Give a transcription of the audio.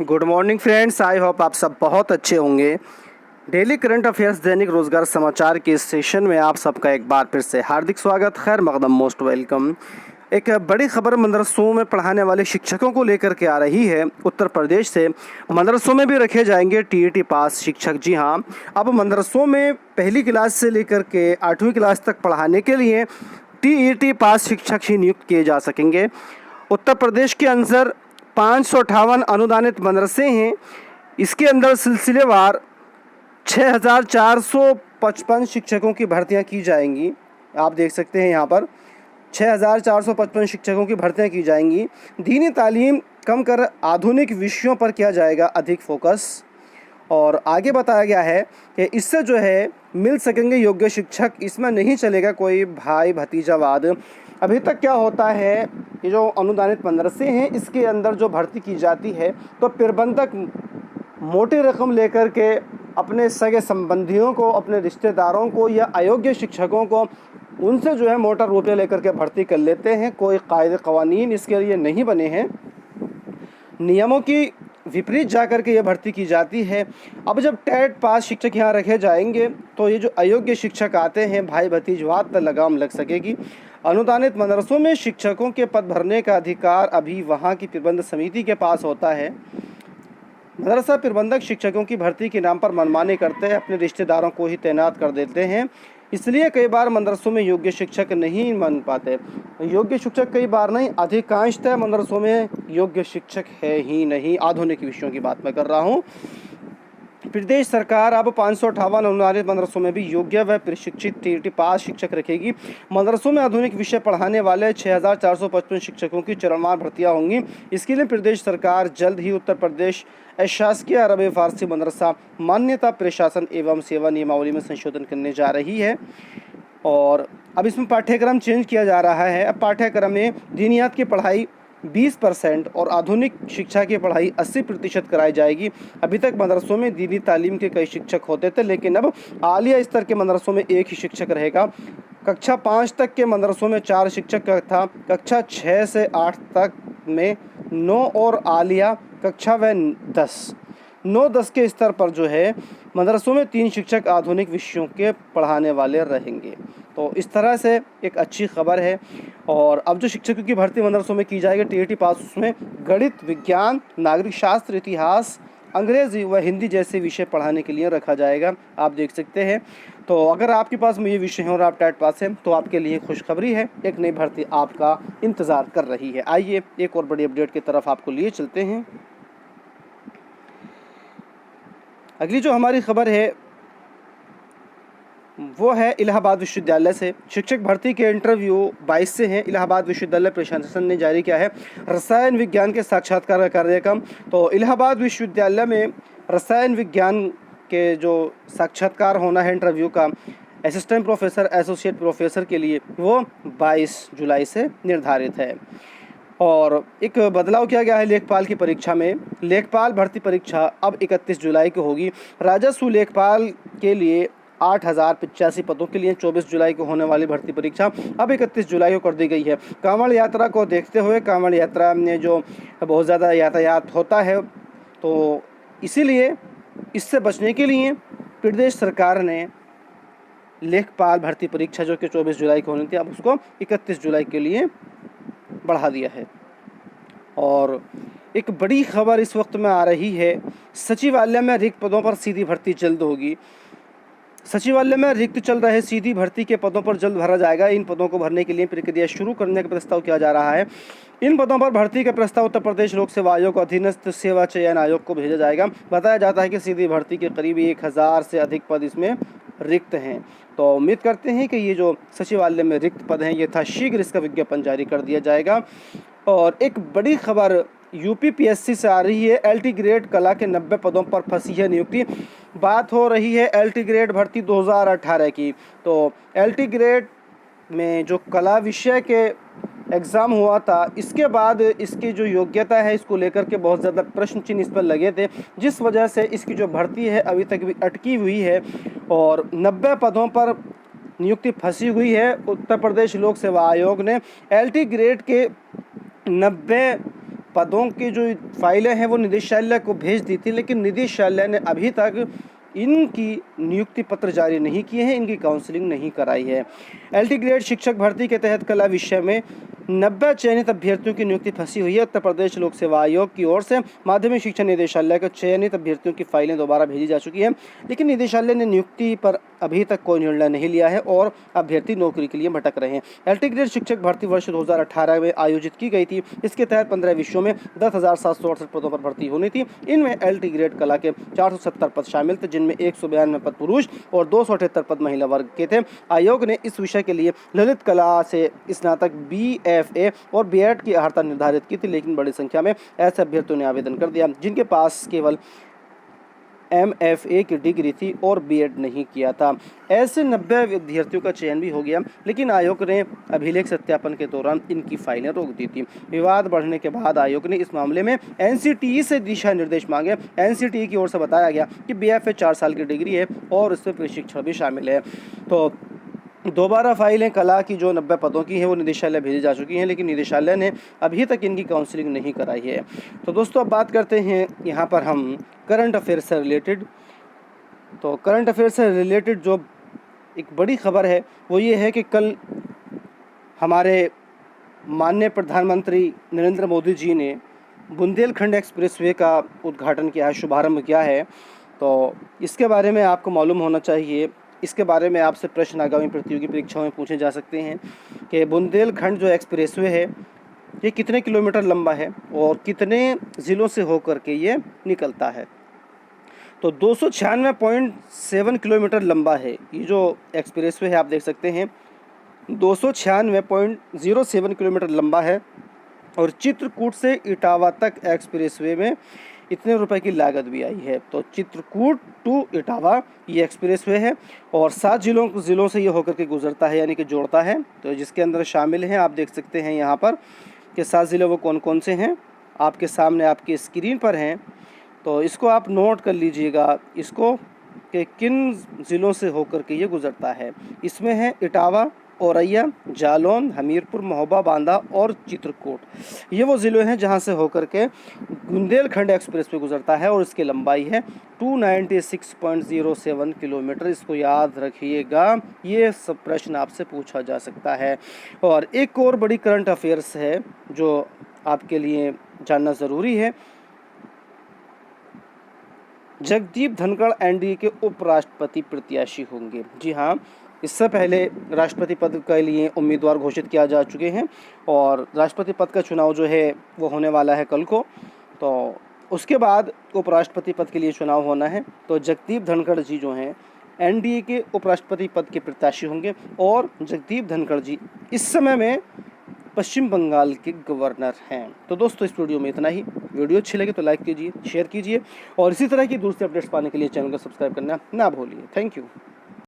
Good morning friends, I hope आप सब बहुत अच्छे होंगे। डेली करंट अफेयर्स दैनिक रोजगार समाचार के इस सेशन में आप सबका एक बार फिर से हार्दिक स्वागत, खैर मकदम, मोस्ट वेलकम। एक बड़ी खबर मदरसों में पढ़ाने वाले शिक्षकों को लेकर के आ रही है। उत्तर प्रदेश से मदरसों में भी रखे जाएंगे टीईटी पास शिक्षक। जी हाँ, अब मदरसों में पहली क्लास से लेकर के 8वीं क्लास तक पढ़ाने के लिए टीईटी पास शिक्षक ही नियुक्त किए जा सकेंगे। उत्तर प्रदेश के अंदर 558 अनुदानित मदरसे हैं। इसके अंदर सिलसिलेवार 6455 शिक्षकों की भर्तियां की जाएंगी। आप देख सकते हैं यहाँ पर 6455 शिक्षकों की भर्तियां की जाएंगी। दीनी तालीम कम कर आधुनिक विषयों पर किया जाएगा अधिक फोकस। और आगे बताया गया है कि इससे जो है मिल सकेंगे योग्य शिक्षक। इसमें नहीं चलेगा कोई भाई भतीजावाद। अभी तक क्या होता है, ये जो अनुदानित मदरसे हैं इसके अंदर जो भर्ती की जाती है तो प्रबंधक मोटी रकम लेकर के अपने सगे संबंधियों को, अपने रिश्तेदारों को या अयोग्य शिक्षकों को उनसे जो है मोटा रुपये लेकर के भर्ती कर लेते हैं। कोई कायदे कवानीन इसके लिए नहीं बने हैं, नियमों की विपरीत जाकर के ये भर्ती की जाती है। अब जब टेट पास शिक्षक यहाँ रखे जाएंगे तो ये जो अयोग्य शिक्षक आते हैं, भाई भतीजवाद पर लगाम लग सकेगी। अनुदानित मदरसों में शिक्षकों के पद भरने का अधिकार अभी वहाँ की प्रबंध समिति के पास होता है। मदरसा प्रबंधक शिक्षकों की भर्ती के नाम पर मनमानी करते हैं, अपने रिश्तेदारों को ही तैनात कर देते हैं। इसलिए कई बार मदरसों में योग्य शिक्षक नहीं बन पाते। योग्य शिक्षक कई बार नहीं, अधिकांशतः मदरसों में योग्य शिक्षक है ही नहीं। आधुनिक विषयों की बात मैं कर रहा हूँ। प्रदेश सरकार अब 558 अनुदानित मदरसों में भी योग्य व प्रशिक्षित टीईटी पास शिक्षक रखेगी। मदरसों में आधुनिक विषय पढ़ाने वाले 6455 शिक्षकों की चरणवार भर्तियां होंगी। इसके लिए प्रदेश सरकार जल्द ही उत्तर प्रदेश अशासकीय अरब फारसी मदरसा मान्यता प्रशासन एवं सेवा नियमावली में संशोधन करने जा रही है। और अब इसमें पाठ्यक्रम चेंज किया जा रहा है। अब पाठ्यक्रम में दीनियात की पढ़ाई 20% और आधुनिक शिक्षा की पढ़ाई 80% कराई जाएगी। अभी तक मदरसों में दीनी तालीम के कई शिक्षक होते थे, लेकिन अब आलिया स्तर के मदरसों में एक ही शिक्षक रहेगा। कक्षा 5 तक के मदरसों में 4 शिक्षक का था, कक्षा 6 से 8 तक में 9 और आलिया कक्षा व 10 9-10 के स्तर पर जो है मदरसों में 3 शिक्षक आधुनिक विषयों के पढ़ाने वाले रहेंगे। तो इस तरह से एक अच्छी खबर है। और अब जो शिक्षकों की भर्ती मदरसों में की जाएगी टीईटी पास, उसमें गणित, विज्ञान, नागरिक शास्त्र, इतिहास, अंग्रेजी व हिंदी जैसे विषय पढ़ाने के लिए रखा जाएगा। आप देख सकते हैं। तो अगर आपके पास में ये विषय हैं और आप टेट पास हैं तो आपके लिए खुशखबरी है, एक नई भर्ती आपका इंतज़ार कर रही है। आइए एक और बड़ी अपडेट की तरफ आपको लिए चलते हैं। अगली जो हमारी खबर है वो है इलाहाबाद विश्वविद्यालय से। शिक्षक भर्ती के इंटरव्यू 22 से हैं। इलाहाबाद विश्वविद्यालय प्रशासन ने जारी किया है रसायन विज्ञान के साक्षात्कार का कार्यक्रम। तो इलाहाबाद विश्वविद्यालय में रसायन विज्ञान के जो साक्षात्कार होना है इंटरव्यू का, असिस्टेंट प्रोफेसर, एसोसिएट प्रोफेसर के लिए, वो 22 जुलाई से निर्धारित है। और एक बदलाव किया गया है लेखपाल की परीक्षा में। लेखपाल भर्ती परीक्षा अब 31 जुलाई को होगी। राजस्व लेखपाल के लिए 8085 पदों के लिए 24 जुलाई को होने वाली भर्ती परीक्षा अब 31 जुलाई को कर दी गई है। कांवड़ यात्रा को देखते हुए, कांवड़ यात्रा में जो बहुत ज़्यादा यातायात होता है, तो इसीलिए इससे बचने के लिए प्रदेश सरकार ने लेखपाल भर्ती परीक्षा जो कि 24 जुलाई को होनी थी, अब उसको 31 जुलाई के लिए बढ़ा दिया है। और एक बड़ी खबर इस वक्त में आ रही है, सचिवालय में रिक्त पदों पर सीधी भर्ती जल्द होगी। सचिवालय में रिक्त चल रहे सीधी भर्ती के पदों पर जल्द भरा जाएगा। इन पदों को भरने के लिए प्रक्रिया शुरू करने का प्रस्ताव किया जा रहा है। इन पदों पर भर्ती का प्रस्ताव उत्तर प्रदेश लोक सेवा आयोग, अधीनस्थ सेवा चयन आयोग को भेजा जाएगा। बताया जाता है कि सीधी भर्ती के करीब 1000 से अधिक पद इसमें रिक्त हैं। तो उम्मीद करते हैं कि ये जो सचिवालय में रिक्त पद हैं यथाशीघ्र इसका विज्ञापन जारी कर दिया जाएगा। और एक बड़ी खबर यूपीपीएससी से आ रही है। एलटी ग्रेड कला के 90 पदों पर फंसी है नियुक्ति। बात हो रही है एलटी ग्रेड भर्ती 2018 की। तो एलटी ग्रेड में जो कला विषय के एग्ज़ाम हुआ था, इसके बाद इसकी जो योग्यता है इसको लेकर के बहुत ज़्यादा प्रश्न चिन्ह इस पर लगे थे, जिस वजह से इसकी जो भर्ती है अभी तक भी अटकी हुई है और 90 पदों पर नियुक्ति फंसी हुई है। उत्तर प्रदेश लोक सेवा आयोग ने एलटी ग्रेड के 90 पदों की जो फाइलें हैं वो निदेशालय को भेज दी थी, लेकिन निदेशालय ने अभी तक इनकी नियुक्ति पत्र जारी नहीं किए हैं, इनकी काउंसलिंग नहीं कराई है। एलटी ग्रेड शिक्षक भर्ती के तहत कला विषय में 90 चयनित अभ्यर्थियों की नियुक्ति फंसी हुई है। उत्तर प्रदेश लोक सेवा आयोग की ओर से माध्यमिक शिक्षा निदेशालय को चयनित अभ्यर्थियों की फाइलें दोबारा भेजी जा चुकी हैं, लेकिन निदेशालय ने नियुक्ति पर अभी तक कोई निर्णय नहीं लिया है और अभ्यर्थी नौकरी के लिए भटक रहे हैं। एलटी ग्रेड शिक्षक भर्ती वर्ष 2018 में आयोजित की गई थी। इसके तहत 15 विषयों में 10,768 पदों पर भर्ती होनी थी। इनमें एलटी ग्रेड कला के 470 पद शामिल थे, जिनमें 192 पद पुरुष और 278 पद महिला वर्ग के थे। आयोग ने इस विषय के लिए ललित कला से स्नातक BFA और B.Ed की अर्हता निर्धारित की थी, लेकिन बड़ी संख्या में ऐसे अभ्यर्थियों ने आवेदन कर दिया जिनके पास केवल MFA की डिग्री थी और B.Ed नहीं किया था। ऐसे 90 विद्यार्थियों का चयन भी हो गया, लेकिन आयोग ने अभिलेख सत्यापन के दौरान इनकी फाइलें रोक दी थी। विवाद बढ़ने के बाद आयोग ने इस मामले में NCTE से दिशा निर्देश मांगे। NCTE की ओर से बताया गया कि BFA 4 साल की डिग्री है और इसमें प्रशिक्षण भी शामिल है। तो दोबारा फाइलें कला की जो 90 पदों की हैं वो निदेशालय भेजी जा चुकी हैं, लेकिन निदेशालय ने अभी तक इनकी काउंसलिंग नहीं कराई है। तो दोस्तों अब बात करते हैं यहाँ पर हम करंट अफेयर से रिलेटेड। तो करंट अफेयर से रिलेटेड जो एक बड़ी खबर है वो ये है कि कल हमारे माननीय प्रधानमंत्री नरेंद्र मोदी जी ने बुंदेलखंड एक्सप्रेसवे का उद्घाटन किया है, शुभारंभ किया है। तो इसके बारे में आपको मालूम होना चाहिए। इसके बारे में आपसे प्रश्न आगामी प्रतियोगी परीक्षाओं में पूछे जा सकते हैं कि बुंदेलखंड जो एक्सप्रेसवे है ये कितने किलोमीटर लंबा है और कितने ज़िलों से होकर के ये निकलता है। तो 296.7 किलोमीटर लंबा है ये जो एक्सप्रेसवे है, आप देख सकते हैं 296.07 किलोमीटर लंबा है। और चित्रकूट से इटावा तक एक्सप्रेसवे में इतने रुपए की लागत भी आई है। तो चित्रकूट टू इटावा ये एक्सप्रेसवे है और 7 ज़िलों से ये होकर के गुजरता है, यानी कि जोड़ता है। तो जिसके अंदर शामिल हैं, आप देख सकते हैं यहाँ पर कि 7 ज़िले वो कौन कौन से हैं, आपके सामने आपकी स्क्रीन पर हैं। तो इसको आप नोट कर लीजिएगा इसको कि किन ज़िलों से होकर के ये गुजरता है। इसमें है इटावा, औरैया, जालौन, हमीरपुर, महोबा, बांदा और चित्रकूट। ये वो ज़िले हैं जहां से होकर के बुंदेलखंड एक्सप्रेस पे गुजरता है और इसकी लंबाई है 296.07 किलोमीटर। इसको याद रखिएगा, ये सब प्रश्न आपसे पूछा जा सकता है। और एक और बड़ी करंट अफेयर्स है जो आपके लिए जानना ज़रूरी है। जगदीप धनखड़ NDA के उपराष्ट्रपति प्रत्याशी होंगे। जी हाँ, इससे पहले राष्ट्रपति पद के लिए उम्मीदवार घोषित किया जा चुके हैं और राष्ट्रपति पद का चुनाव जो है वो होने वाला है कल को। तो उसके बाद उपराष्ट्रपति पद के लिए चुनाव होना है। तो जगदीप धनखड़ जी जो हैं NDA के उपराष्ट्रपति पद के प्रत्याशी होंगे और जगदीप धनखड़ जी इस समय में पश्चिम बंगाल के गवर्नर हैं। तो दोस्तों इस वीडियो में इतना ही। वीडियो अच्छी लगे तो लाइक कीजिए, शेयर कीजिए और इसी तरह की दूसरी अपडेट्स पाने के लिए चैनल को सब्सक्राइब करना ना भूलिए। Thank you.